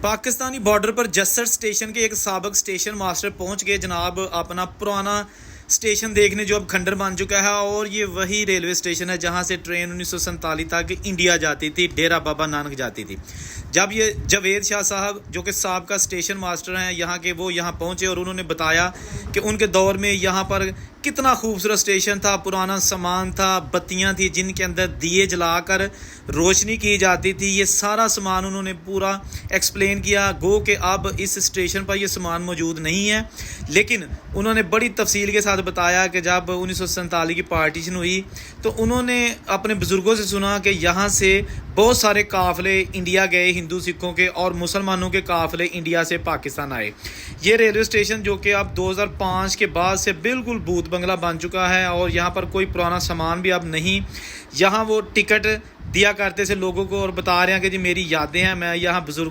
Pakistani border पर जस्सर station के एक साबिक स्टेशन मास्टर पहुंच गए जनाब अपना पुराना स्टेशन देखने जो अब खंडर बन चुका है। और ये वही रेलवे स्टेशन है जहां से ट्रेन 1947 तक इंडिया जाती थी, डेरा बाबा नानक जाती थी। जब ये जावेद शाह साहब जो कि साबिका स्टेशन मास्टर हैं यहाँ के, वो यहाँ पहुंचे और उन्होंने बताया कि उनके दौर में यहाँ पर कितना खूबसूरत स्टेशन था, पुराना सामान था, बत्तियां थी जिनके अंदर दिए जलाकर रोशनी की जाती थी। ये सारा सामान उन्होंने पूरा एक्सप्लेन किया। गो कि अब इस स्टेशन पर ये सामान मौजूद नहीं है, लेकिन उन्होंने बड़ी तफसील के साथ बताया कि जब 1947 की पार्टीशन हुई तो उन्होंने अपने बुज़ुर्गों से सुना कि यहाँ से बहुत सारे काफ़िले इंडिया गए, हिंदू सिखों के और मुसलमानों के काफ़िले इंडिया से पाकिस्तान आए। ये रेलवे स्टेशन जो कि अब 2005 के बाद से बिल्कुल भूत बंगला बन चुका है और यहाँ पर कोई पुराना सामान भी अब नहीं। यहाँ वो टिकट दिया करते थे लोगों को और बता रहे हैं कि जी मेरी यादें हैं, मैं यहाँ बुजुर्ग